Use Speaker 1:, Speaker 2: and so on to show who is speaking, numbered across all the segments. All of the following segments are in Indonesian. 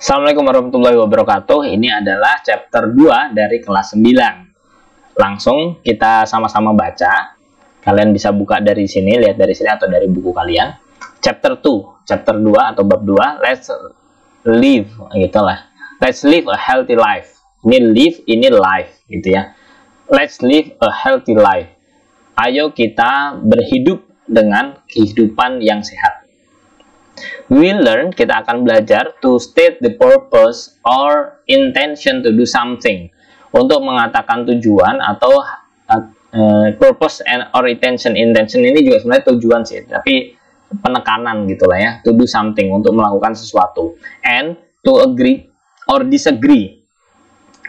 Speaker 1: Assalamualaikum warahmatullahi wabarakatuh. Ini adalah chapter 2 dari kelas 9. Langsung kita sama-sama baca. Kalian bisa buka dari sini, lihat dari sini atau dari buku kalian. Chapter 2, chapter 2 atau bab 2, let's live gitu lah. Let's live a healthy life. Ini live, ini life gitu ya. Let's live a healthy life. Ayo kita berhidup dengan kehidupan yang sehat. We learn, kita akan belajar to state the purpose or intention to do something. Untuk mengatakan tujuan atau purpose and or intention. Intention ini juga sebenarnya tujuan sih, tapi penekanan gitulah ya. To do something, untuk melakukan sesuatu. And to agree or disagree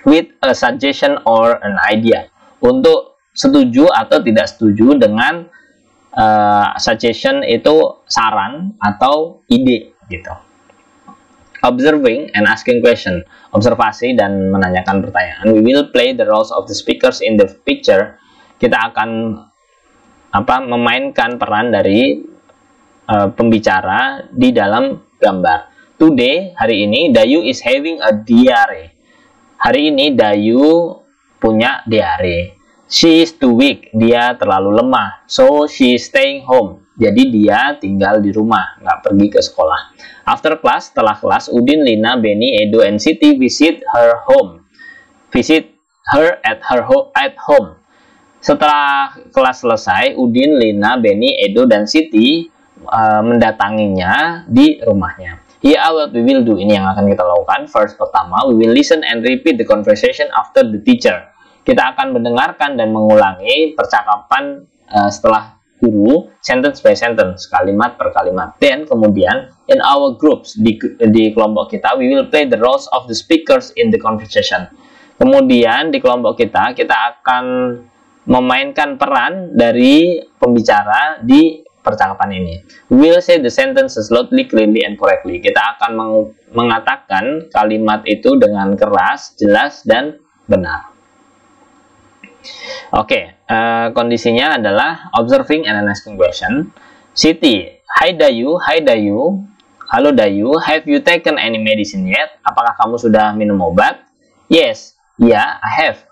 Speaker 1: with a suggestion or an idea. Untuk setuju atau tidak setuju dengan suggestion itu saran atau ide gitu. Observing and asking question, observasi dan menanyakan pertanyaan. We will play the roles of the speakers in the picture. Kita akan memainkan peran dari pembicara di dalam gambar. Today, hari ini, Dayu is having a diare. Hari ini Dayu punya diare. She is too weak, dia terlalu lemah. So she is staying home. Jadi dia tinggal di rumah, nggak pergi ke sekolah. After class, setelah kelas, Udin, Lina, Benny, Edo, and Siti visit her home. Visit her at home. Setelah kelas selesai, Udin, Lina, Benny, Edo, dan Siti mendatanginya di rumahnya. Here what we will do, ini yang akan kita lakukan. First, pertama, we will listen and repeat the conversation after the teacher. Kita akan mendengarkan dan mengulangi percakapan setelah guru, sentence by sentence, kalimat per kalimat. Dan kemudian, in our groups, di kelompok kita, we will play the roles of the speakers in the conversation. Kemudian, di kelompok kita akan memainkan peran dari pembicara di percakapan ini. We will say the sentences loudly, clearly, and correctly. Kita akan mengatakan kalimat itu dengan keras, jelas, dan benar. Oke, kondisinya adalah observing and asking question. Siti, hi Dayu, halo Dayu, have you taken any medicine yet? Apakah kamu sudah minum obat? Yes, yeah, I have,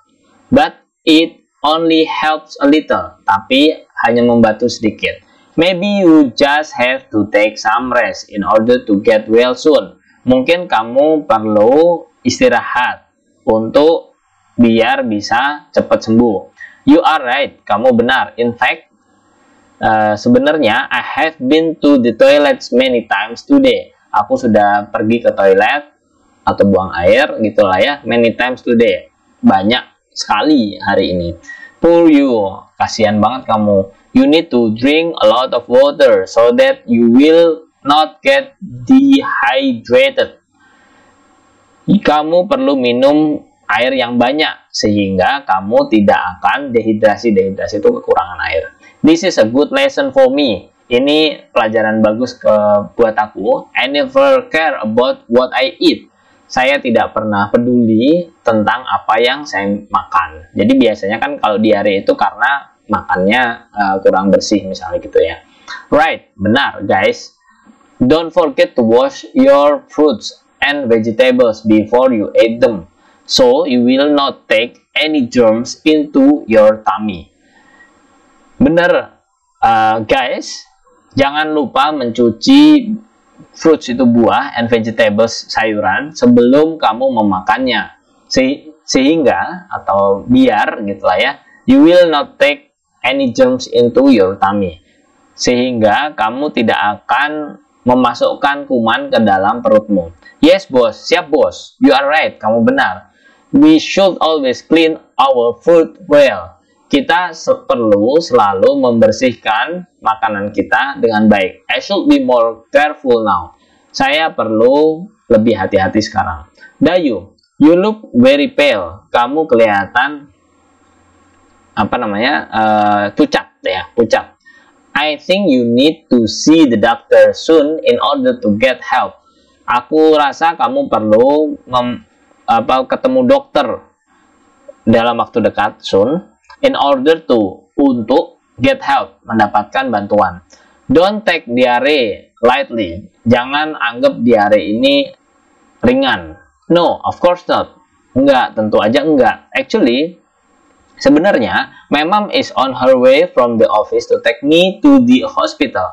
Speaker 1: but it only helps a little, tapi hanya membantu sedikit. Maybe you just have to take some rest in order to get well soon. Mungkin kamu perlu istirahat untuk biar bisa cepat sembuh. You are right, kamu benar. In fact, sebenarnya I have been to the toilets many times today. Aku sudah pergi ke toilet atau buang air gitulah ya, many times today. Banyak sekali hari ini. Poor you, kasihan banget kamu. You need to drink a lot of water so that you will not get dehydrated. Kamu perlu minum air yang banyak sehingga kamu tidak akan dehidrasi. Dehidrasi itu kekurangan air. This is a good lesson for me. Ini pelajaran bagus buat aku. I never care about what I eat. Saya tidak pernah peduli tentang apa yang saya makan. Jadi biasanya kan kalau diare itu karena makannya kurang bersih misalnya gitu ya. Right, benar guys. Don't forget to wash your fruits and vegetables before you eat them, so you will not take any germs into your tummy. Bener guys, jangan lupa mencuci fruits itu buah and vegetables sayuran sebelum kamu memakannya, sehingga atau biar gitulah ya, you will not take any germs into your tummy, sehingga kamu tidak akan memasukkan kuman ke dalam perutmu. Yes bos, siap bos, you are right, kamu benar. We should always clean our food well. Kita perlu selalu membersihkan makanan kita dengan baik. I should be more careful now. Saya perlu lebih hati-hati sekarang. Dayu, you look very pale. Kamu kelihatan pucat ya, pucat. I think you need to see the doctor soon in order to get help. Aku rasa kamu perlu ketemu dokter dalam waktu dekat, soon, in order to, untuk get help, mendapatkan bantuan. Don't take diare lightly. Jangan anggap diare ini ringan? No, of course not. Enggak, tentu aja enggak. Actually, sebenarnya, my mom is on her way from the office to take me to the hospital.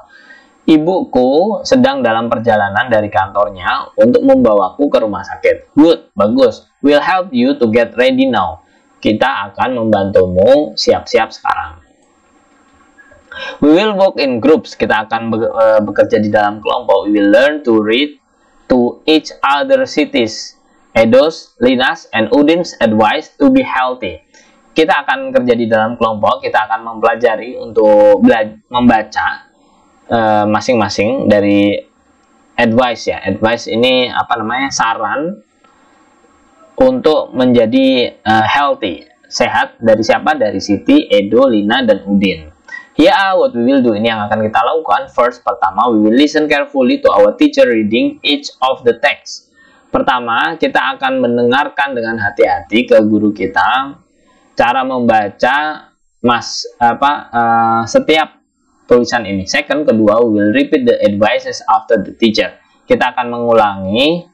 Speaker 1: Ibuku sedang dalam perjalanan dari kantornya untuk membawaku ke rumah sakit. Good, bagus. We'll help you to get ready now. Kita akan membantumu siap-siap sekarang. We will work in groups. Kita akan bekerja di dalam kelompok. We will learn to read to each other cities. Edo's, Lina's, and Udin's advice to be healthy. Kita akan kerja di dalam kelompok. Kita akan mempelajari untuk membaca masing-masing dari advice ya. Advice ini apa namanya? Saran untuk menjadi healthy, sehat. Dari siapa? Dari Siti, Edo, Lina, dan Udin. Here are what we will do. Ini yang akan kita lakukan. First, pertama, we will listen carefully to our teacher reading each of the text. Pertama, kita akan mendengarkan dengan hati-hati ke guru kita cara membaca setiap tulisan ini. Second, kedua, we will repeat the advices after the teacher. Kita akan mengulangi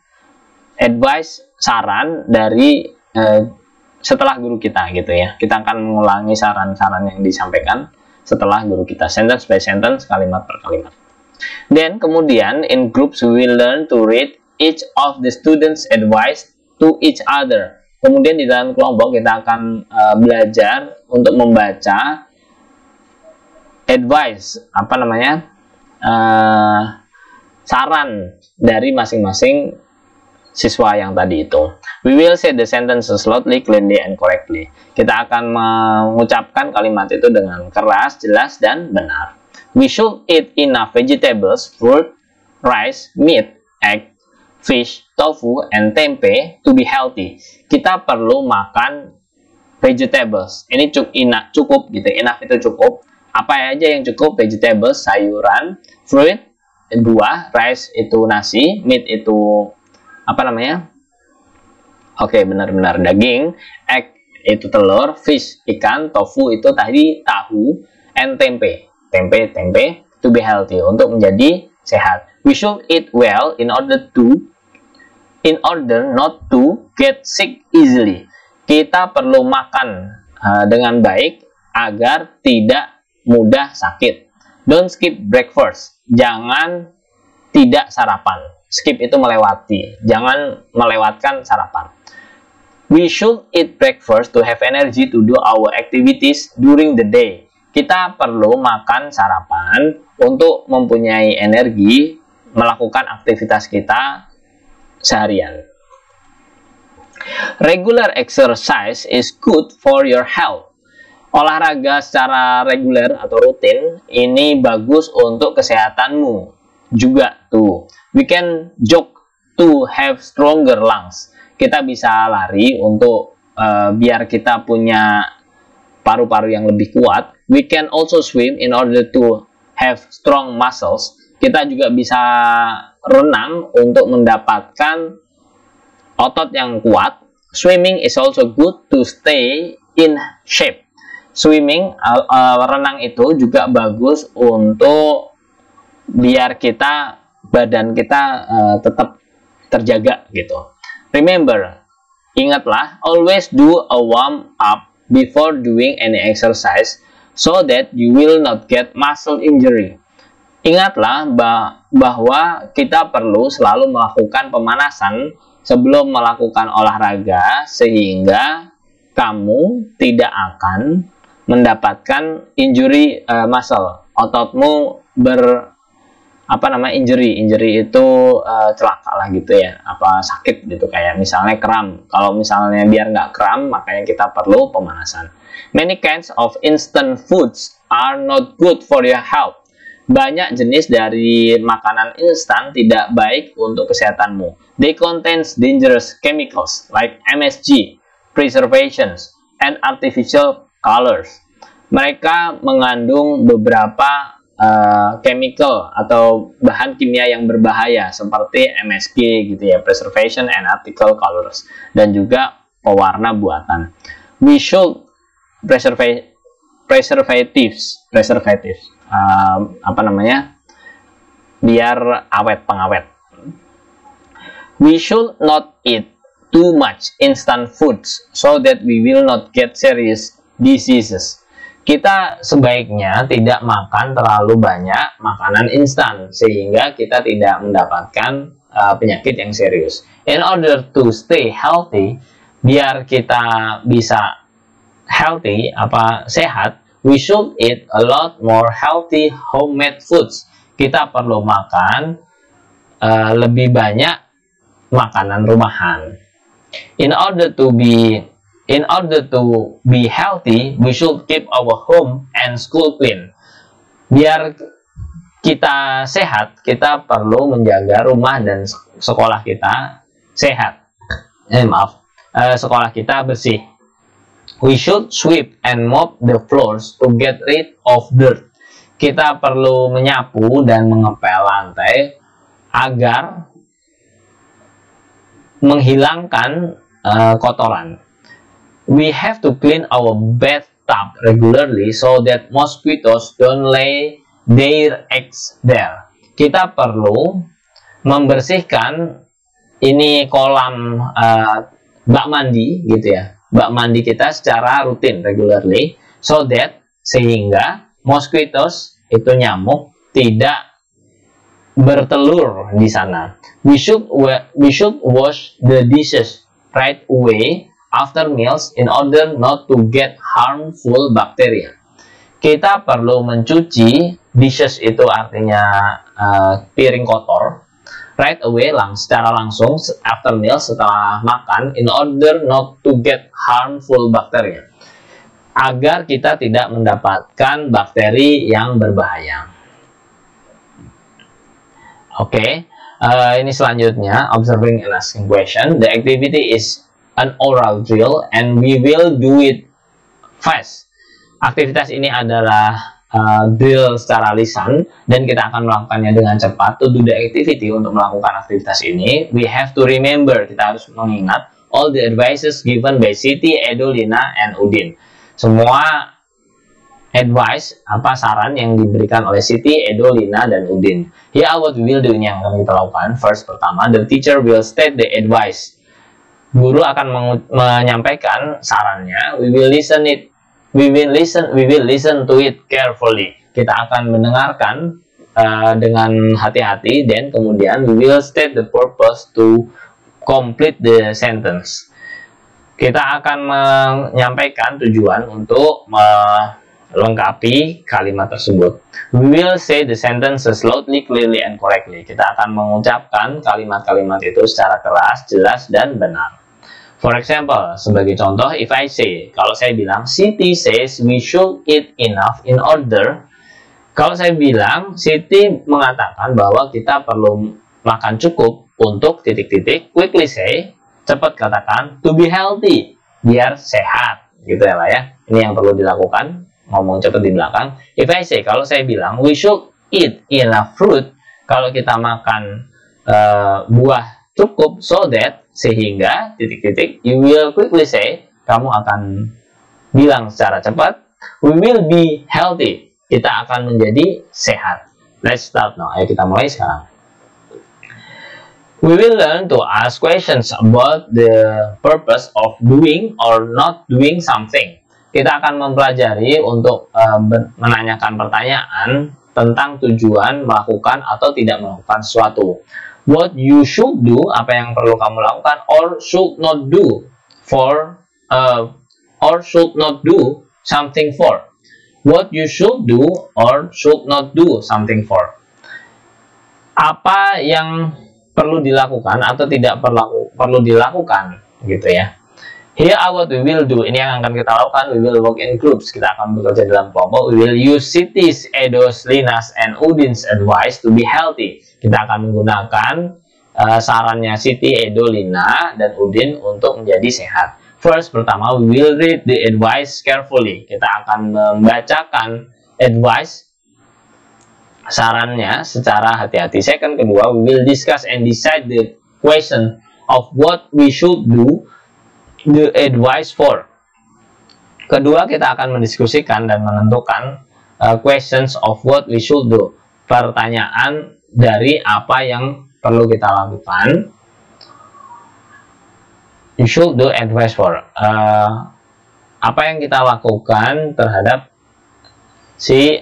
Speaker 1: advice, saran dari setelah guru kita gitu ya. Kita akan mengulangi saran-saran yang disampaikan setelah guru kita, sentence by sentence, kalimat per kalimat. Then kemudian in groups we will learn to read each of the students' advice to each other. Kemudian di dalam kelompok kita akan belajar untuk membaca advice, saran dari masing-masing siswa yang tadi itu. We will say the sentences loudly, clearly, and correctly. Kita akan mengucapkan kalimat itu dengan keras, jelas, dan benar. We should eat enough vegetables, fruit, rice, meat, egg, fish, tofu, and tempe to be healthy. Kita perlu makan vegetables. Ini cukup gitu. Enough itu cukup. Apa aja yang cukup? Vegetables, sayuran, fruit, buah, rice itu nasi, meat itu Oke, benar-benar daging, egg itu telur, fish ikan, tofu itu tadi tahu, and tempe to be healthy, untuk menjadi sehat. We should eat well in order not to get sick easily. Kita perlu makan dengan baik agar tidak mudah sakit. Don't skip breakfast. Jangan tidak sarapan. Skip itu melewati. Jangan melewatkan sarapan. We should eat breakfast to have energy to do our activities during the day. Kita perlu makan sarapan untuk mempunyai energi melakukan aktivitas kita seharian. Regular exercise is good for your health. Olahraga secara reguler atau rutin ini bagus untuk kesehatanmu juga tuh. We can jog to have stronger lungs. Kita bisa lari untuk biar kita punya paru-paru yang lebih kuat. We can also swim in order to have strong muscles. Kita juga bisa renang untuk mendapatkan otot yang kuat. Swimming is also good to stay in shape. Swimming, renang itu juga bagus untuk biar badan kita tetap terjaga gitu. Remember, ingatlah, always do a warm up before doing any exercise so that you will not get muscle injury. Ingatlah bahwa kita perlu selalu melakukan pemanasan sebelum melakukan olahraga sehingga kamu tidak akan mendapatkan injury muscle. Ototmu injury itu celaka lah gitu ya, sakit gitu, kayak misalnya kram. Kalau misalnya biar nggak kram, makanya kita perlu pemanasan. Many kinds of instant foods are not good for your health. Banyak jenis dari makanan instan tidak baik untuk kesehatanmu. They contain dangerous chemicals like MSG, preservations, and artificial colors. Mereka mengandung beberapa chemical atau bahan kimia yang berbahaya seperti MSG gitu ya, preservation and artificial colors, dan juga pewarna buatan. We should preservatives biar awet, pengawet. We should not eat too much instant foods so that we will not get serious diseases. Kita sebaiknya tidak makan terlalu banyak makanan instan sehingga kita tidak mendapatkan penyakit yang serius. In order to stay healthy, biar kita bisa healthy, sehat, we should eat a lot more healthy homemade foods. Kita perlu makan lebih banyak makanan rumahan. In order to be healthy, we should keep our home and school clean. Biar kita sehat, kita perlu menjaga rumah dan sekolah kita sehat. Sekolah kita bersih. We should sweep and mop the floors to get rid of dirt. Kita perlu menyapu dan mengepel lantai agar menghilangkan kotoran. We have to clean our bathtub regularly so that mosquitoes don't lay their eggs there. Kita perlu membersihkan ini kolam bak mandi gitu ya, bak mandi kita secara rutin regularly, so that sehingga mosquitoes itu nyamuk tidak bertelur di sana. We should wash the dishes right away after meals in order not to get harmful bacteria. Kita perlu mencuci dishes, itu artinya piring kotor, right away secara langsung after meals, setelah makan, in order not to get harmful bacteria, agar kita tidak mendapatkan bakteri yang berbahaya. Oke, ini selanjutnya, observing and asking question. The activity is an oral drill and we will do it fast. Aktivitas ini adalah drill secara lisan dan kita akan melakukannya dengan cepat. To do the activity, untuk melakukan aktivitas ini, we have to remember, kita harus mengingat all the advices given by Siti, Edo, Lina, and Udin. Semua advice, saran yang diberikan oleh Siti, Edo, Lina, dan Udin. Here what we will do, ini yang akan kita lakukan. First, pertama, the teacher will state the advice. Guru akan menyampaikan sarannya. We will listen to it carefully. Kita akan mendengarkan dengan hati-hati, dan kemudian we will state the purpose to complete the sentence. Kita akan menyampaikan tujuan untuk melengkapi kalimat tersebut. We will say the sentences loudly, clearly, and correctly. Kita akan mengucapkan kalimat-kalimat itu secara keras, jelas, dan benar. For example, sebagai contoh, if I say, kalau saya bilang, Siti says we should eat enough in order. Kalau saya bilang, Siti mengatakan bahwa kita perlu makan cukup untuk titik-titik. Quickly say, cepat katakan, to be healthy, biar sehat, gitu ya lah ya. Ini yang perlu dilakukan, ngomong cepat di belakang. If I say, kalau saya bilang, we should eat enough fruit, kalau kita makan buah cukup, so that, sehingga, titik-titik, you will quickly say, kamu akan bilang secara cepat, we will be healthy, kita akan menjadi sehat. Let's start now, ayo kita mulai sekarang. We will learn to ask questions about the purpose of doing or not doing something. Kita akan mempelajari untuk menanyakan pertanyaan tentang tujuan melakukan atau tidak melakukan sesuatu. What you should do, apa yang perlu kamu lakukan, or should not do something for. What you should do or should not do something for. Apa yang perlu dilakukan atau tidak perlu dilakukan, gitu ya. Here are what we will do. Ini yang akan kita lakukan. We will work in groups. Kita akan bekerja dalam kelompok. We will use Siti's, Edo's, Lina's, and Udin's advice to be healthy. Kita akan menggunakan sarannya Siti, Edo, Lina, dan Udin untuk menjadi sehat. First, pertama, we will read the advice carefully. Kita akan membacakan advice, sarannya secara hati-hati. Second, kedua, we will discuss and decide the question of what we should do the advice for. Kedua, kita akan mendiskusikan dan menentukan questions of what we should do. Pertanyaan dari apa yang perlu kita lakukan. you should do advice for. Apa yang kita lakukan terhadap si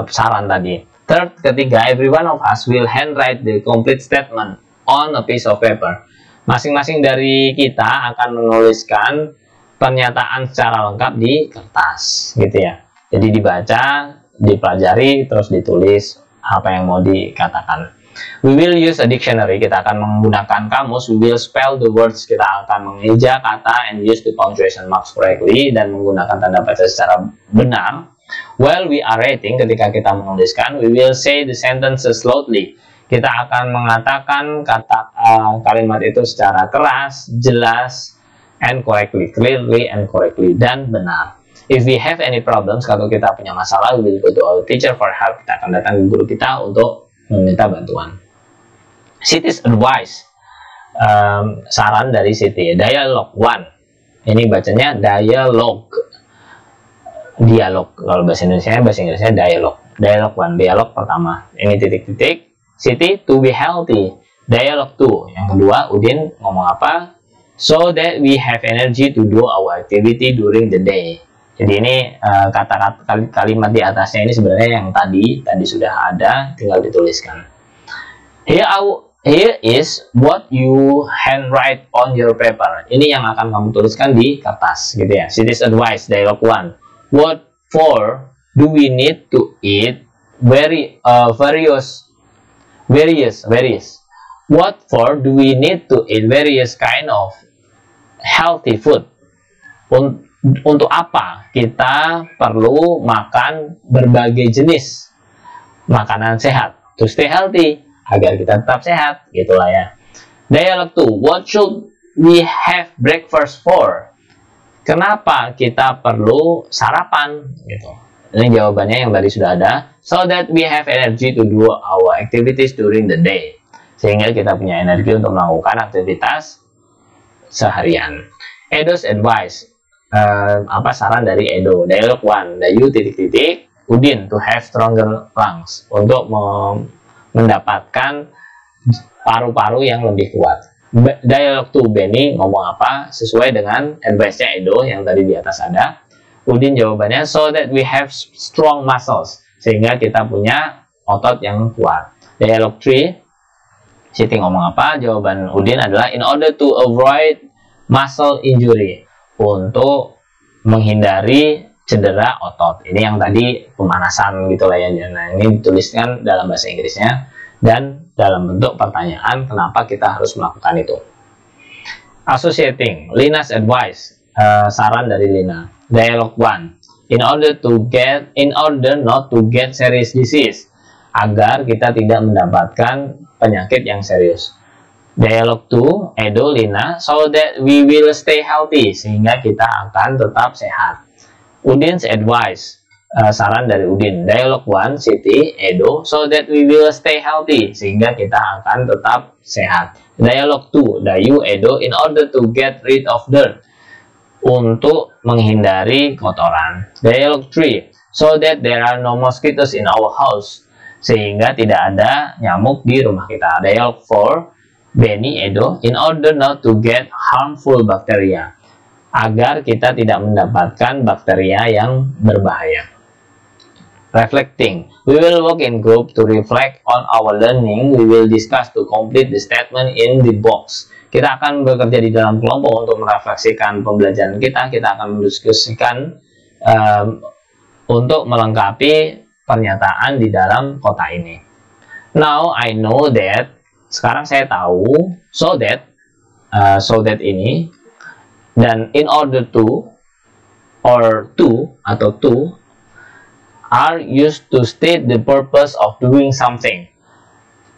Speaker 1: saran tadi. Third, ketiga, every one of us will handwrite the complete statement on a piece of paper. Masing-masing dari kita akan menuliskan pernyataan secara lengkap di kertas, gitu ya. Jadi dibaca, dipelajari, terus ditulis apa yang mau dikatakan. We will use a dictionary, kita akan menggunakan kamus. We will spell the words, kita akan mengeja kata and use the punctuation marks correctly, dan menggunakan tanda baca secara benar. While we are writing, ketika kita menuliskan, we will say the sentences loudly. Kita akan mengatakan kalimat itu secara keras, jelas, and correctly, clearly and correctly, dan benar. If we have any problems, kalau kita punya masalah, we will go to our teacher for help. Kita akan datang ke guru kita untuk meminta bantuan. Siti's advice, saran dari Siti. Dialog 1, ini bacanya dialog, kalau bahasa Inggrisnya dialog. Dialog 1, dialog pertama, ini titik-titik. Siti, to be healthy. Dialog 2, yang kedua, Udin ngomong apa? So that we have energy to do our activity during the day. Jadi ini kalimat di atasnya ini sebenarnya yang tadi sudah ada, tinggal dituliskan. Here is what you handwrite on your paper. Ini yang akan kamu tuliskan di kertas, gitu ya. Siti's advice, dialog 1. What for do we need to eat various? What for do we need to eat various kind of healthy food? Untuk apa kita perlu makan berbagai jenis makanan sehat? To stay healthy, agar kita tetap sehat, gitulah ya. Dialog 2, what should we have breakfast for? Kenapa kita perlu sarapan? Gitu. Ini jawabannya yang tadi sudah ada. So that we have energy to do our activities during the day. Sehingga kita punya energi untuk melakukan aktivitas seharian. Edo's advice, saran dari Edo. Dialog 1, Dayu titik-titik, Udin to have stronger lungs, untuk mendapatkan paru-paru yang lebih kuat. Dialog 2, Benny ngomong apa sesuai dengan advice-nya Edo yang tadi di atas ada. Udin jawabannya, so that we have strong muscles, sehingga kita punya otot yang kuat. Dialog 3, Siti ngomong apa? Jawaban Udin adalah in order to avoid muscle injury, untuk menghindari cedera otot. Ini yang tadi pemanasan gitu lah ya. Nah, ini dituliskan dalam bahasa Inggrisnya dan dalam bentuk pertanyaan, kenapa kita harus melakukan itu. Associating, Lina's advice, saran dari Lina. Dialog 1, in order not to get serious disease, agar kita tidak mendapatkan penyakit yang serius. Dialog 2, Edo, Lina, so that we will stay healthy, sehingga kita akan tetap sehat. Udin's advice, saran dari Udin. Dialog 1, Siti, Edo, so that we will stay healthy, sehingga kita akan tetap sehat. Dialog 2, Dayu, Edo, in order to get rid of dirt, untuk menghindari kotoran. Dialog 3, so that there are no mosquitoes in our house, sehingga tidak ada nyamuk di rumah kita. Dialog 4, Benny, Edo, in order not to get harmful bacteria, agar kita tidak mendapatkan bakteria yang berbahaya. Reflecting, we will work in group to reflect on our learning. We will discuss to complete the statement in the box. Kita akan bekerja di dalam kelompok untuk merefleksikan pembelajaran kita. Kita akan mendiskusikan untuk melengkapi pernyataan di dalam kotak ini. Now I know that, sekarang saya tahu, so that ini, dan in order to, or to, atau to, are used to state the purpose of doing something.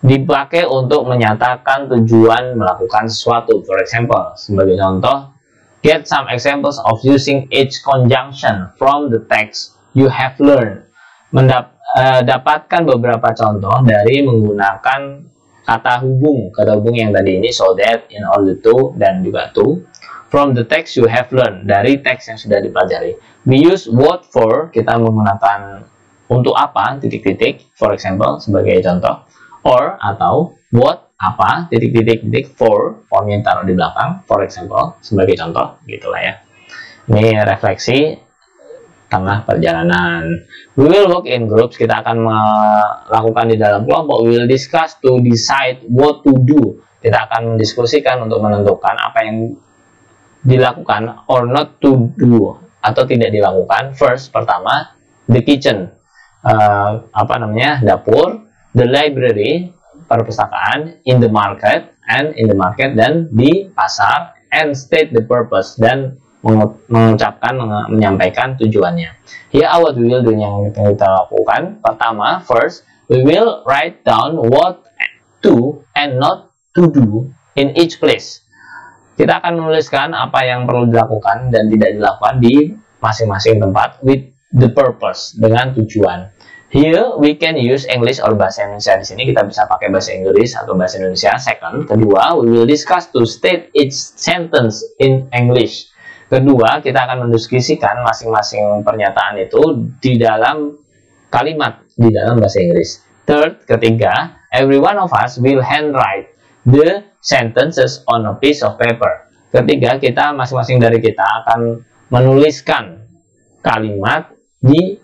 Speaker 1: Dipakai untuk menyatakan tujuan melakukan sesuatu. For example, sebagai contoh, get some examples of using each conjunction from the text you have learned. Dapatkan beberapa contoh dari menggunakan kata hubung yang tadi ini, so that, in order to, dan juga to, from the text you have learned, dari teks yang sudah dipelajari. We use what for, kita menggunakan untuk apa, titik-titik, for example, sebagai contoh, or, atau, what apa, titik-titik formnya taruh di belakang, for example, sebagai contoh, gitulah ya. Ini refleksi tengah perjalanan. We will work in groups, kita akan melakukan di dalam kelompok. We will discuss to decide what to do, kita akan mendiskusikan untuk menentukan apa yang dilakukan or not to do, atau tidak dilakukan. First, pertama, the kitchen, dapur, the library, perpustakaan, in the market, dan di pasar, and state the purpose, dan menyampaikan tujuannya. Here are what we will do, yang kita lakukan. Pertama, first, we will write down what to and not to do in each place. Kita akan menuliskan apa yang perlu dilakukan dan tidak dilakukan di masing-masing tempat with the purpose, dengan tujuan. Here we can use English or bahasa Indonesia. Di sini kita bisa pakai bahasa Inggris atau bahasa Indonesia. Second, kedua, we will discuss to state each sentence in English. Kedua, kita akan mendiskusikan masing-masing pernyataan itu di dalam kalimat di dalam bahasa Inggris. Third, ketiga, every one of us will handwrite the sentences on a piece of paper. Ketiga, kita masing-masing dari kita akan menuliskan kalimat di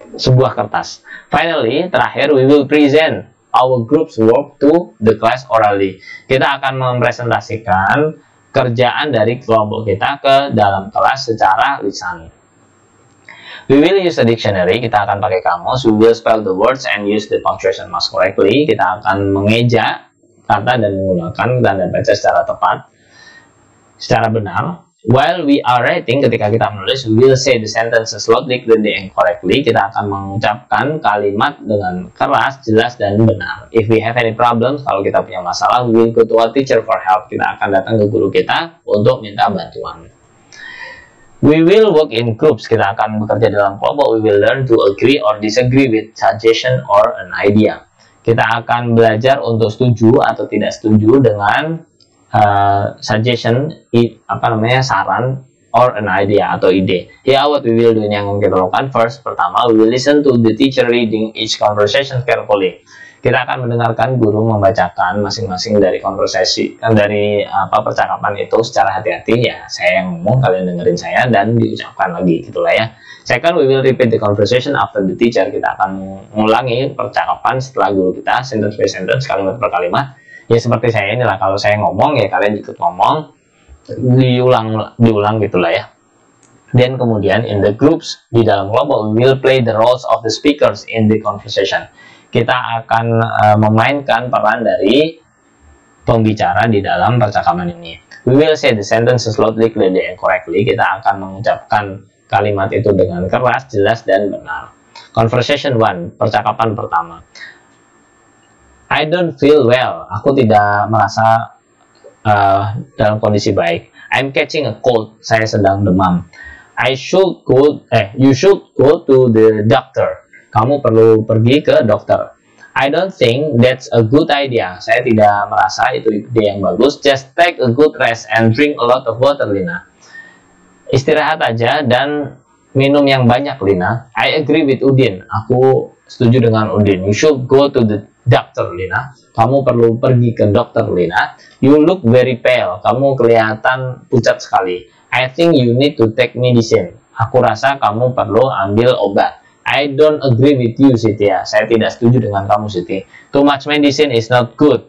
Speaker 1: sebuah kertas. Finally, terakhir, we will present our group's work to the class orally. Kita akan mempresentasikan kerjaan dari kelompok kita ke dalam kelas secara lisan. We will use a dictionary, kita akan pakai kamus. We will spell the words and use the punctuation marks correctly. Kita akan mengeja kata dan menggunakan tanda baca secara tepat, secara benar. While we are writing, ketika kita menulis, we will say the sentences loudly, clearly, and correctly. Kita akan mengucapkan kalimat dengan keras, jelas, dan benar. If we have any problems, kalau kita punya masalah, we will go to our teacher for help. Kita akan datang ke guru kita untuk minta bantuan. We will work in groups, kita akan bekerja dalam kelompok. We will learn to agree or disagree with suggestion or an idea. Kita akan belajar untuk setuju atau tidak setuju dengan suggestion, saran, or an idea atau ide. Here what we will do, yang kita lakukan. First, pertama, we will listen to the teacher reading each conversation carefully. Kita akan mendengarkan guru membacakan masing-masing dari percakapan itu secara hati-hati. Ya, saya yang ngomong, kalian dengerin saya dan diucapkan lagi, gitulah ya. Second, we will repeat the conversation after the teacher. Kita akan mengulangi percakapan setelah guru kita, sentence by sentence, kalimat per kalimat. Ya seperti saya inilah, kalau saya ngomong ya kalian ikut ngomong, diulang gitulah ya. Dan kemudian in the groups, di dalam kelompok, we will play the roles of the speakers in the conversation. Kita akan memainkan peran dari pembicara di dalam percakapan ini. We will say the sentences loudly, clearly, and correctly. Kita akan mengucapkan kalimat itu dengan keras, jelas, dan benar. Conversation 1, percakapan pertama. I don't feel well. Aku tidak merasa dalam kondisi baik. I'm catching a cold. Saya sedang demam. You should go to the doctor. Kamu perlu pergi ke dokter. I don't think that's a good idea. Saya tidak merasa itu ide yang bagus. Just take a good rest and drink a lot of water, Lina. Istirahat aja dan minum yang banyak, Lina. I agree with Udin. Aku setuju dengan Udin. You should go to the doctor, Lina. Kamu perlu pergi ke dokter, Lina. You look very pale. Kamu kelihatan pucat sekali. I think you need to take medicine. Aku rasa kamu perlu ambil obat. I don't agree with you, Siti. Saya tidak setuju dengan kamu, Siti. Too much medicine is not good.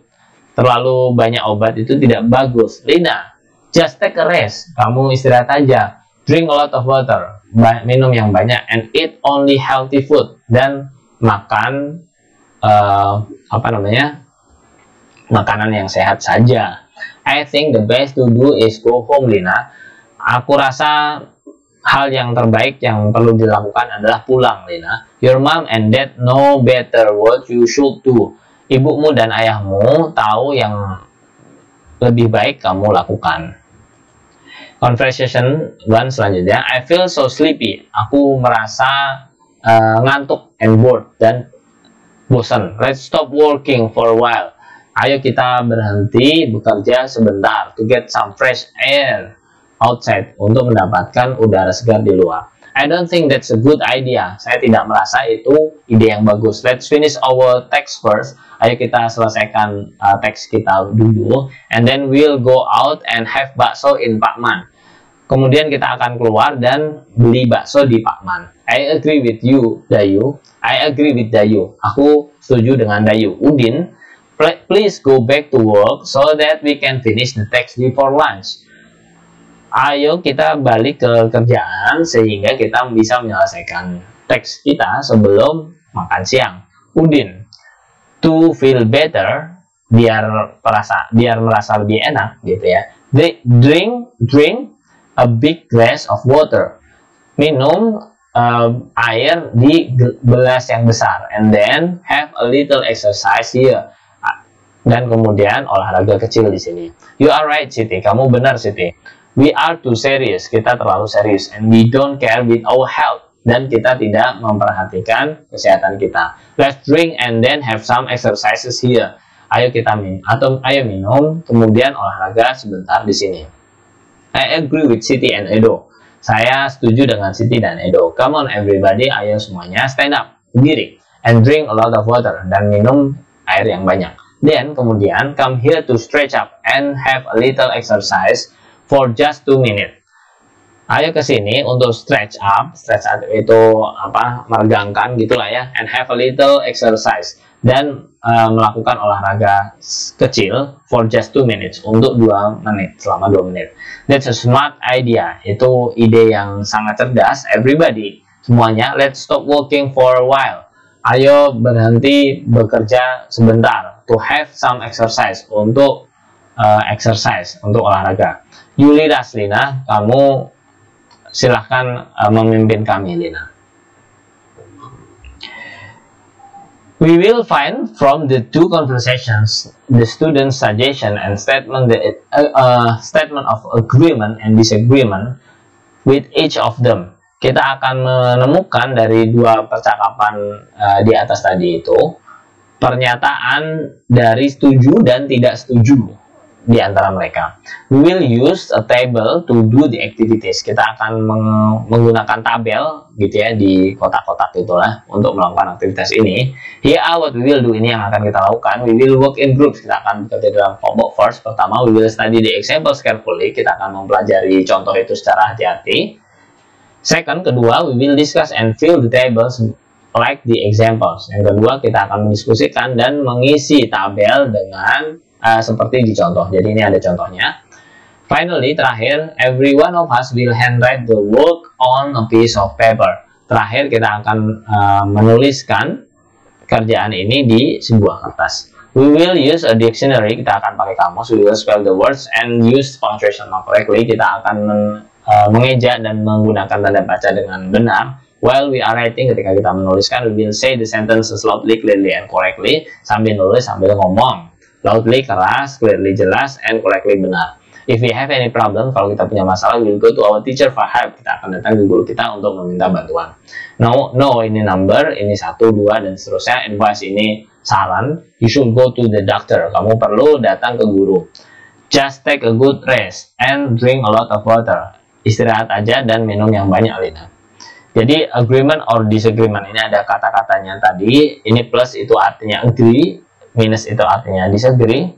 Speaker 1: Terlalu banyak obat itu tidak bagus. Lina, just take a rest. Kamu istirahat aja. Drink a lot of water. Minum yang banyak. And eat only healthy food. Dan makan makanan yang sehat saja. I think the best to do is go home, Lina. Aku rasa hal yang terbaik yang perlu dilakukan adalah pulang, Lina. Your mom and dad know better what you should do. Ibumu dan ayahmu tahu yang lebih baik kamu lakukan. Conversation 1 selanjutnya. I feel so sleepy. Aku merasa ngantuk and bored dan bosan. Let's stop working for a while. Ayo kita berhenti bekerja sebentar to get some fresh air outside, untuk mendapatkan udara segar di luar. I don't think that's a good idea. Saya tidak merasa itu ide yang bagus. Let's finish our text first. Ayo kita selesaikan teks kita dulu. And then we'll go out and have bakso in Pakman. Kemudian kita akan keluar dan beli bakso di Pakman. I agree with you, Dayu. I agree with Dayu. Aku setuju dengan Dayu. Udin, please go back to work so that we can finish the text before lunch. Ayo kita balik ke kerjaan sehingga kita bisa menyelesaikan teks kita sebelum makan siang. Udin, to feel better, biar merasa lebih enak gitu ya. Drink a big glass of water. Minum air di gelas yang besar, and then have a little exercise here. Dan kemudian olahraga kecil di sini. You are right, Siti. Kamu benar, Siti. We are too serious, kita terlalu serius, and we don't care with our health, dan kita tidak memperhatikan kesehatan kita. Let's drink and then have some exercises here. Ayo kita minum, kemudian olahraga sebentar di sini. I agree with Siti and Edo. Saya setuju dengan Siti dan Edo. Come on everybody, ayo semuanya stand up, berdiri, and drink a lot of water, dan minum air yang banyak. Then kemudian come here to stretch up and have a little exercise for just 2 minutes. Ayo ke sini untuk stretch up itu meregangkan gitulah ya, and have a little exercise, dan melakukan olahraga kecil for just 2 minutes, untuk 2 menit, selama 2 menit. That's a smart idea. Itu ide yang sangat cerdas. Everybody, semuanya, let's stop working for a while. Ayo berhenti bekerja sebentar, to have some exercise, untuk untuk olahraga. You lead us, Lina. Kamu silahkan memimpin kami, Lina. We will find from the two conversations the student's suggestion and statement of agreement and disagreement with each of them. Kita akan menemukan dari dua percakapan di atas tadi itu pernyataan dari setuju dan tidak setuju di antara mereka. We will use a table to do the activities. Kita akan menggunakan tabel gitu ya, di kotak-kotak itulah untuk melakukan aktivitas ini. Here are what we will do. Ini yang akan kita lakukan. We will work in groups. Kita akan bekerja dalam kelompok. First, pertama, we will study the examples carefully. Kita akan mempelajari contoh itu secara hati-hati. Second, kedua, we will discuss and fill the tables like the examples. Yang kedua, kita akan mendiskusikan dan mengisi tabel dengan seperti di contoh. Jadi ini ada contohnya. Finally, terakhir, every one of us will handwrite the work on a piece of paper. Terakhir, kita akan menuliskan kerjaan ini di sebuah kertas. We will use a dictionary. Kita akan pakai kamus. We will spell the words and use punctuation mark correctly. Kita akan mengeja dan menggunakan tanda baca dengan benar. While we are writing, ketika kita menuliskan, we will say the sentences loudly, clearly, and correctly. Sambil nulis, sambil ngomong. Loudly, keras, clearly, jelas, and correctly, benar. If we have any problem, kalau kita punya masalah, we'll go to our teacher for help. Kita akan datang ke guru kita untuk meminta bantuan. No, ini number, ini 1, 2, dan seterusnya. Advice, ini saran. You should go to the doctor. Kamu perlu datang ke guru. Just take a good rest and drink a lot of water. Istirahat aja dan minum yang banyak, Lina. Jadi agreement or disagreement, ini ada kata-katanya tadi. Ini plus itu artinya agree, minus itu artinya disagree.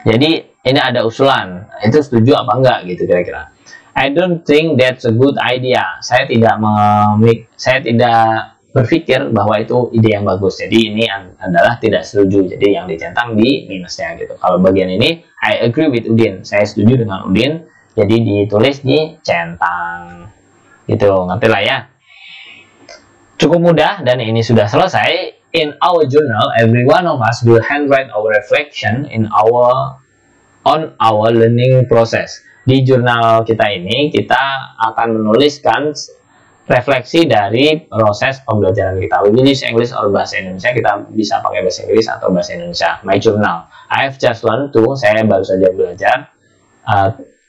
Speaker 1: Jadi ini ada usulan, itu setuju apa enggak gitu kira-kira. I don't think that's a good idea. Saya tidak berpikir bahwa itu ide yang bagus. Jadi ini adalah tidak setuju. Jadi yang dicentang di minusnya gitu. Kalau bagian ini I agree with Udin. Saya setuju dengan Udin. Jadi ditulis di centang. Gitu, ngerti lah ya. Cukup mudah dan ini sudah selesai. In our journal, every one of us will handwrite our reflection on our learning process. Di jurnal kita ini, kita akan menuliskan refleksi dari proses pembelajaran kita. We will use English or bahasa Indonesia. Kita bisa pakai bahasa Inggris atau bahasa Indonesia. My journal. I have just learned to. Saya baru saja belajar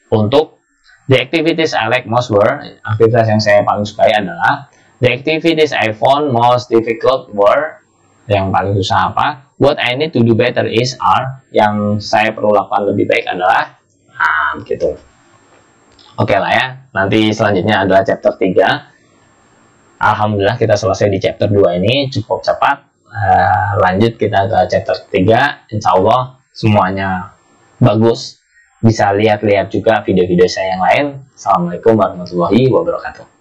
Speaker 1: untuk the activities I like most were. Aktivitas yang saya paling sukai adalah the activities I found most difficult were. Yang paling susah apa? What I need to do better is are. Yang saya perlu lakukan lebih baik adalah gitu. Oke lah ya, nanti selanjutnya adalah chapter 3. Alhamdulillah kita selesai di chapter 2 ini cukup cepat. Lanjut kita ke chapter 3. Insya Allah semuanya bagus. Bisa lihat-lihat juga video-video saya yang lain. Assalamualaikum warahmatullahi wabarakatuh.